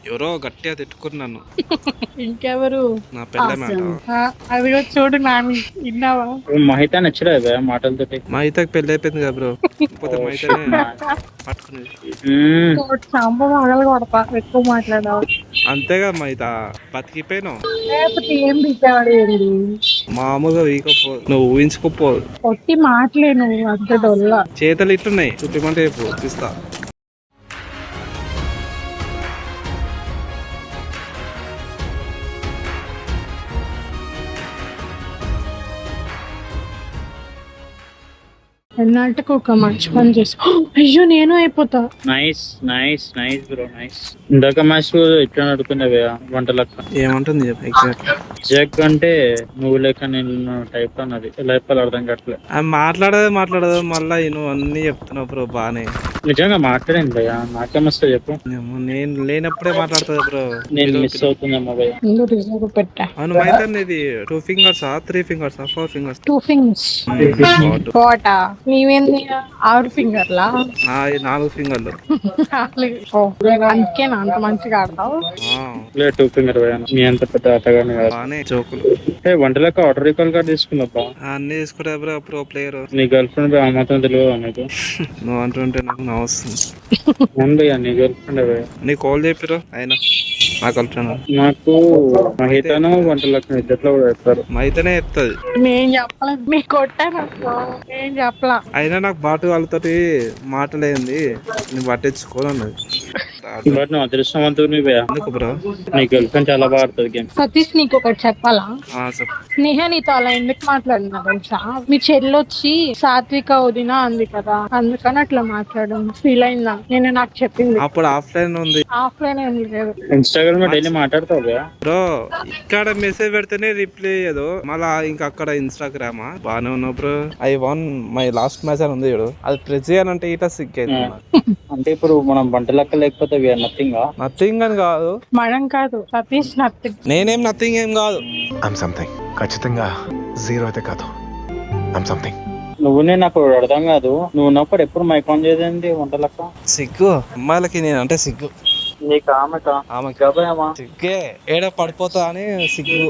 ఎవరో గట్టిగా తిట్టుకున్నాను. ఇంకెవరు? నా పెళ్ళమాట. అదిగో చూడు నాని, విన్నావా? మహిత నచ్చలేదు మాటలతోటి. మహితకి పెళ్ళి అయిపోయింది కదా బ్రో. కాకపోతే మహితనే పట్టుకునేది. చాంప మగలు కొడతా ఎక్కువ మాట్లాడావు. అంతేగా మహిత బతికిపోయినావు. లేకపోతే ఏం పిచ్చాడు ఏంటి? మామూలుగా వీకపో నువ్వు ఊహించుకోపోదు. కొట్టి మాటలే నువ్వు అంత డొల్ల. చేతలు ఇట్లున్నాయి చూపిమంటే చూపిస్తా. ఎన్నాటికి ఒక మంచి పని చేసి అయ్యో నేను అయిపోతా. Nice nice nice bro nice. ఇందాక మ్యాచ్ ఎట్లా నడుకునేవే వంట లెక్క. ఏమంటుంది ఎగ్జాక్ట్ జగ్ అంటే నువ్వు లేక నేను టైప్ అన్నది లైఫ్ అర్థం కావట్లేదు. మాట్లాడదు మళ్ళా నువ్వు అన్ని చెప్తున్నావు బ్రో. బానే నిజంగా మాట్లాడింది భయ్యా, నాకేమొస్తా చెప్పు. నేను లేనప్పుడే మాట్లాడుతుంది బ్రో. నేను మిస్ అవుతుందమ్మా భయ్యా. పెట్టా అవును మైతా ఇది 2 fingers 3 fingers 4 fingers? 2 fingers. Quota నీవేంది 6 ఫింగర్లా? 4 ఫింగర్లు. అందుకే నా అంత మంచిగా ఆడతావు. 2 ఫింగర్ భయ్యా, మీ అంత పెద్ద ఆటగానే కాదు. బానే జోకులు. వంట లెక్క ఆర్డర్ రికాల్ కార్డ్ తీసుకున్నాబ్బా. అన్ని తీసుకుంటా బ్రో. Pro player. నీ గర్ల్ ఫ్రెండ్ ఆ మాత్రం తెలియదు నీకు? నువ్వు అంటుంటే నాకు నవ్వు వస్తుంది. అవును భయ్యా, నీ గర్ల్ ఫ్రెండ్ భయ్యా. నీ కాల్ చెప్పిరు అయినా నా గర్ల్ ఫ్రెండ్. నాకు మహితను వంట లెక్క ఇద్దట్లో కూడా చెప్తారు. మహితనే చెప్తుంది. నేను చెప్పలేదు, మీ కొట్టాను. నేను చెప్పలా. అయినా నాకు బాటు వాళ్ళతోటి మాటలేంది నేను పట్టించుకోనన్నది. బట్ నువ్వు అదృష్టవంతుని భయ్యా. ఎందుకు బ్రో? నీ గర్ల్ ఫ్రెండ్ చాలా బాగా ఆడుతుంది గేమ్. సతీష్ నీకు ఒకటి చెప్పాలా? చెప్పు. స్నేహ నీతో అలా ఎందుకు మాట్లాడినా తెలుసా? మీ చెల్లొచ్చి సాత్విక వదిన అంది కదా, అందుకని అట్లా మాట్లాడాను. ఫీల్ అయిందా? నేను నాకు చెప్పింది. అప్పుడు ఆఫ్లైన్ ఉంది. ఆఫ్లైన్ ఏం లేదు. ఇన్స్టాగ్రామ్ లో డైలీ మాట్లాడతావు భయ్యా. బ్రో ఇక్కడ మెసేజ్ పెడితేనే రిప్లై అయ్యేదో, మళ్ళా ఇంకా అక్కడ ఇన్స్టాగ్రామా? బానే ఉన్నావు bro. I won my last match అని ఉంది చూడు, అది ప్రెస్ చేయాలంటే ఇట్లా సిక్ అవుతుంది. అంటే ఇప్పుడు మనం వంట లెక్క లేకపోతే నథింగ్ అని కాదు. మనం కాదు సతీష్ నథింగ్. నేనేం నథింగ్ ఏం కాదు. I'm something. ఖచ్చితంగా జీరో అయితే కాదు. I'm something. నువ్వునే నాకు అర్థం కాదు. నువ్వు ఉన్నప్పుడు ఎప్పుడు మైక్ ఆన్ చేసేది వంట లెక్క? సిగ్గు అమ్మాయిలకి నేను అంటే సిగ్గు. నీకు ఆమె సిగ్గే ఏడ పడిపోతా అని సిగ్గు.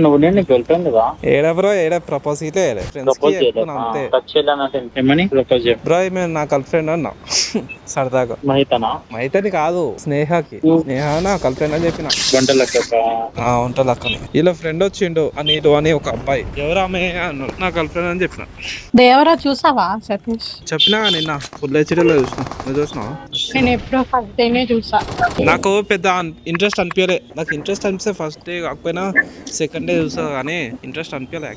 నువ్వు నేను గర్ల్ ఫ్రెండ్ కదా? ఏడ బ్రో ఏడ ప్రపోజ్ అయితే అంతే బ్రో. మేము నా గర్ల్ ఫ్రెండ్ అన్నా సరదాగా. మహితని కాదు, స్నేహకి. స్నేహ నా గర్ల్ ఫ్రెండ్ అని చెప్పిన. వంట లెక్కని వీళ్ళ ఫ్రెండ్ వచ్చిండు అనిలు అని ఒక అబ్బాయి. ఎవరు ఆమె అన్నాడు. నా గర్ల్ ఫ్రెండ్ అని చెప్పిన. దేవరా చూసావా సతీష్? చెప్పినా నిన్న ఫుల్ హెచ్డీలో చూసిన. నువ్వు చూసినావా? నేను ఎప్పుడో ఫస్ట్ డేనే చూసా. నాకు పెద్ద ఇంట్రెస్ట్ అనిపించలే. నాకు ఇంట్రెస్ట్ అనిపిస్తే ఫస్ట్ డే కాకపోయినా సెకండ్ డే చూసా కానీ ఇంట్రెస్ట్ అనిపించలే.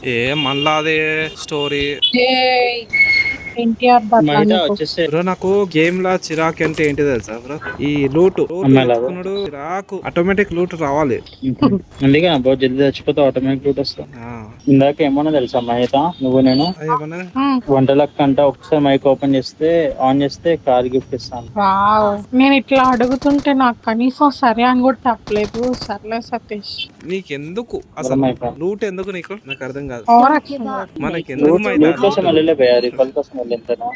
మళ్ళా అదే స్టోరీ. బ్రో నాకు గేమ్ లా చిరాకు అంటే ఏంటి తెలుసా బ్రో? ఈ లూట్ చిరాకు. ఆటోమేటిక్ లూట్ రావాలి. అందుకే జల్దీ చచ్చిపోతావు, ఆటోమేటిక్ లూట్ వస్తా. ఇందాక ఏమన్నా తెలుసా మహిత, నువ్వు నేను వంటలకు కంట ఒకసారి మైక్ ఓపెన్ చేస్తే ఆన్ చేస్తే కార్ గిఫ్ట్ ఇస్తాను. నేను ఇట్లా అడుగుతుంటే నాకు కనీసం సరే అని కూడా తప్పలేదు. సర్లే సతీష్, నీకెందుకు అసలు లూట్ ఎందుకు? నీకు నాకు అర్థం కాదు. మనకి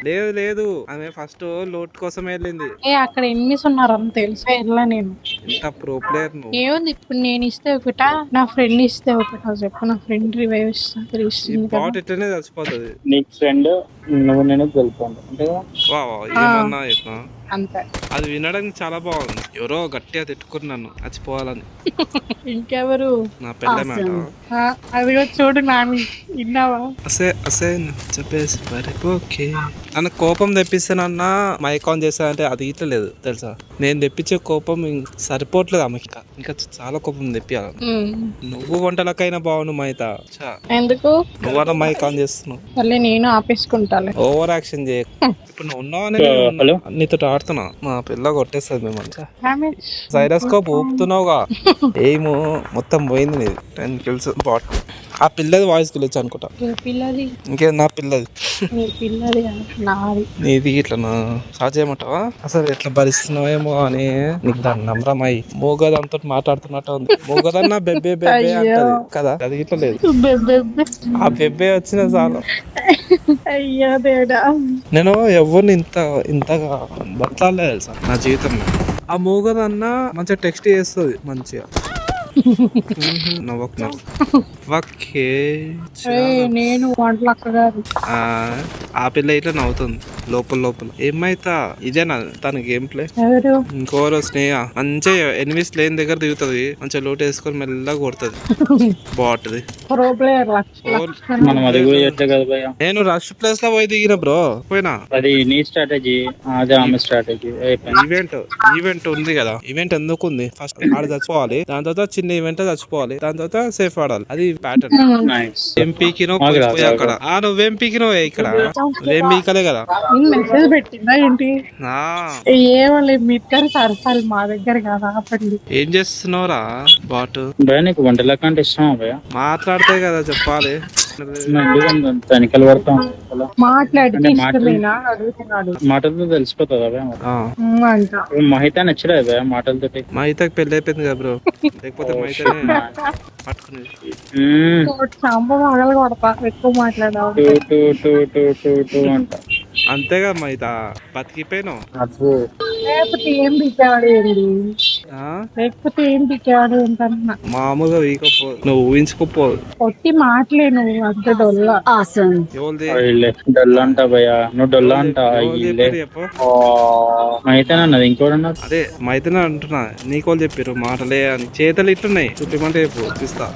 లేదు లేదు, ఆమె ఫస్ట్ లోట్ కోసం వెళ్ళింది. అక్కడ ఎన్నిస్ ఉన్నారని తెలుసు. వెళ్ళా నేను. ఎంత ప్రో ప్లేయర్ నువ్వు. ఏముంది ఇప్పుడు నేను ఇస్తే ఒకట, నా ఫ్రెండ్ ఇస్తే ఒకట చెప్పు. నా ఫ్రెండ్ రివైవ్ ఇస్తాను. ఇట్లనే చచ్చిపోతుంది. నీకు ఫ్రెండ్ నువ్వు నేను గెలుపోండి అంటే ఏమన్నా అంతే. అది వినడానికి చాలా బాగుంది. ఎవరో గట్టిగా తిట్టుకున్నాను చచ్చిపోవాలని. ఇంకెవరు? నా పెళ్ళమాట. అదిగో చూడు నాని, విన్నావా? అసే చెప్పేసి ఓకే. నన్ను కోపం తెప్పిస్తానన్నా మైక్ ఆన్ చేస్తానంటే అది ఇట్లా లేదు తెలుసా. నేను తెప్పించే కోపం సరిపోవట్లేదు ఆమెకి. ఇంకా చాలా కోపం తెప్పియాలి. నువ్వు వంటలకైనా బాగుండు మైత. ఎందుకు నువ్వన్నా మైక్ ఆన్ చేస్తున్నావు? నేను ఆపేసుకుంటాను. ఓవర్ యాక్షన్ చేయ. ఇప్పుడు నువ్వు ఉన్నావు నీతో ఆడుతున్నా. మా పిల్ల కొట్టేస్తుంది మిమ్మల్ని. సైరోస్కోప్ ఊపుతున్నావుగా. ఏమో మొత్తం పోయింది నీది. 10 kills బాట్. ఆ పిల్లది వాయిస్ గురించి అనుకుంటా. ఇంకేం నా పిల్లది. నీది ఇట్లా సార్ చేయమంటావా? అసలు ఎట్లా భరిస్తున్నావేమో అని నీకు దాన్ని నమ్మరమై మోగదంతో మాట్లాడుతున్నట్టు ఉంది. మోగదన్నా బెబ్బే బెబ్బే అంటది కదా, అది ఇట్లా లేదు. ఆ బెబ్బే వచ్చిన చాలు. అయ్యో దేవుడా. నేను ఎవరిని ఇంతగా బతలాలే తెలుసా నా జీవితంలో. ఆ మూగదన్న మంచిగా టెక్స్ట్ చేస్తుంది మంచిగా. నవ్వకు ఓకే. నేను వంటలక్క గారు. ఆ పిల్ల ఇట్లా నవ్వుతుంది లోపల. ఏమైతా ఇదేనా తన గేమ్ ప్లే? ఎవరు? ఇంకోరో స్నేహ మంచిగా ఎనిమిస్ లేని దగ్గర దిగుతుంది, మంచిగా లోటు వేసుకొని మెల్లగా కొడుతుంది. బాగుంటది. ప్రో ప్లేయర్ మనం అది కూడా చేయట్లే కదా భయ్యా. నేను రష్ ప్లేస్ లో పోయి దిగిన బ్రో. పోయినా అది నీ స్ట్రాటజీ, అదే ఆమె స్ట్రాటజీ. ఈవెంట్ ఉంది కదా. ఈవెంట్ ఎందుకు ఉంది? ఫస్ట్ ఆడ చచ్చిపోవాలి, దాని తర్వాత చిన్న ఈవెంట్ చచ్చిపోవాలి, దాని తర్వాత సేఫ్ ఆడాలి. అది ప్యాటర్న్. ఎంపీకినో అక్కడ నువ్వేం పీకినో ఇక్కడ నువ్వేం పీకలే కదా. మెసేజ్ పెట్టిందా ఏంటి? ఏమలే మీ ఇద్దరు సరసాలు మా దగ్గర కదా. ఏం చేస్తున్నావురా బాటు? భయ నీకు వంటలక్క అంటే ఇష్టమా భయ? మాట్లాడితే కదా చెప్పాలి. తనిఖీలు పడతాం మాట్లాడితే ఇష్టమేనా అడుగుతున్నాడు. మాటలతో తెలిసిపోతుందా భయ? మహిత నచ్చలే భయ మాటలతో? మహితకి పెళ్లి అయిపోయింది కదా బ్రో, లేకపోతే మహితనే పట్టుకునేది. సాంబ మగలు కొడతా ఎక్కువ మాట్లాడావు అంట. అంతేగా మహిత బతికిపోయినావు. లేకపోతే ఏం పీకేవాడు ఏంటి? లేకపోతే ఏం పీకేవాడు ఏంటన్నా? మామూలుగా వీకపో, నువ్వు ఊహించుకోపోదు. కొట్టి మాటలే నువ్వు అంత డొల్లా. డొల్లా అంట భయ, నువ్వు డొల్లా అంట. మహితనే అన్నది, ఇంకోటి అన్నది. అదే మహితనే అంటున్నా. నీకోళ్ళు చెప్పారు మాటలే అని. చేతలు ఇట్లున్నాయి, చూపిమంటే చెప్పు చూపిస్తా.